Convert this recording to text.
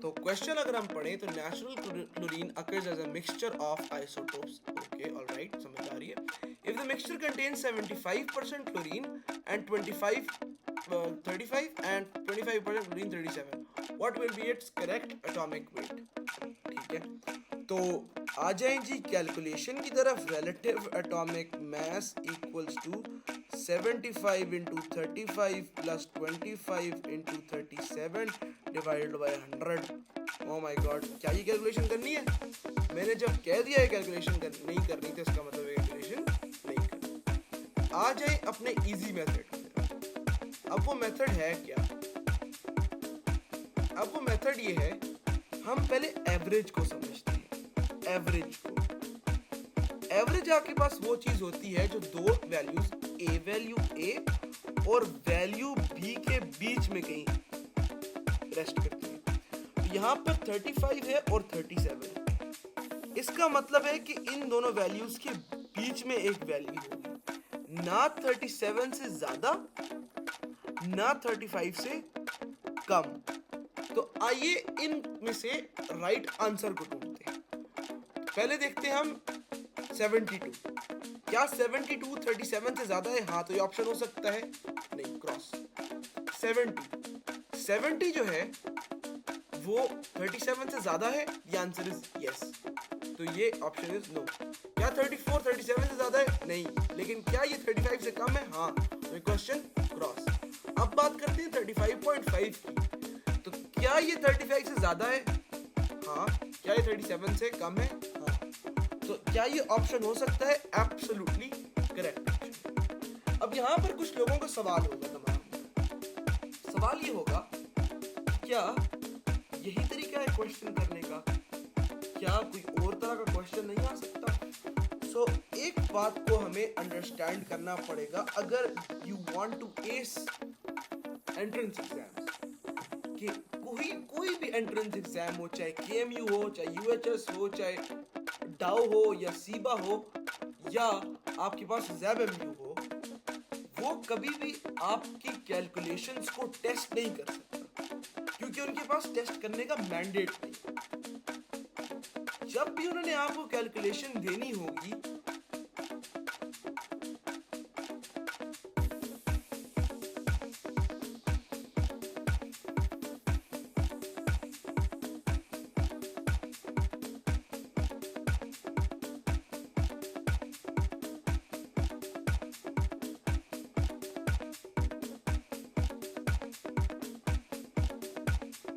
तो क्वेश्चन अगर हम पढ़ें तो natural chlorine occurs as a mixture of isotopes. Okay, all right, समझ आ रही है. If the mixture contains 75% chlorine and 35 and 25% chlorine 37, what will be its correct atomic weight? ठीक है, तो आ जाएं जी कैलकुलेशन की तरफ. relative atomic mass equals to 75 into 35 plus 25 into 37 divided by 100. Oh my god, क्या ये कैलकुलेशन करनी है? मैंने जब कह दिया है कैलकुलेशन नहीं करनी तो इसका मतलब है कैलकुलेशन नहीं करनी. आ जाए अपने इजी मेथड की तरफ. अब वो मेथड है क्या? अब वो मेथड ये है, हम पहले एवरेज को समझते हैं. एवरेज को, एवरेज आपके पास वो चीज होती है जो दो वैल्यूज ए, वैल्यू ए और वैल्यू बी के बीच में कहीं रेस्ट करती है. तो यहाँ पर 35 है और 37. इसका मतलब है कि इन दोनों वैल्यूज के बीच में एक वैल्यू होगी, ना 37 से ज्यादा ना 35 से कम. तो आइए इन में से राइट आंसर को ढूंढते हैं. पहले देखते हैं हम 72. क्या 72 37 से ज्यादा है? हाँ, तो ये ऑप्शन हो सकता है. नहीं, क्रॉस. 70 जो है वो 37 से ज्यादा है. द आंसर इज यस, तो ये ऑप्शन इज नो. क्या 34 37 से ज्यादा है? नहीं. लेकिन क्या ये 35 से कम है? हाँ, तो क्वेश्चन क्रॉस. अब बात करते हैं 35.5 की. तो क्या ये 35 से ज्यादा है? हाँ. क्या ये 37 से कम है? हाँ. तो क्या ये ऑप्शन हो सकता है? Absolutely correct. अब यहाँ पर कुछ लोगों का सवाल होगा दिमाग में. सवाल ये होगा, क्या यही तरीका है क्वेश्चन करने का? क्या कोई और तरह का क्वेश्चन नहीं आ सकता? सो एक बात को हमें अंडरस्टैंड करना पड़ेगा अगर you want to ace entrance exams, कि कोई भी एंट्रेंस एग्जाम हो, चाहे केएमयू हो, चाहे यूएचएस हो, चाहे डाउ हो या सीबा हो या आपके पास ज़ेबएमयू हो, वो कभी भी आपकी कैलकुलेशंस को टेस्ट नहीं कर सकता, क्योंकि उनके पास टेस्ट करने का मैंडेट नहीं. जब भी उन्होंने आपको कैलकुलेशन देनी होगी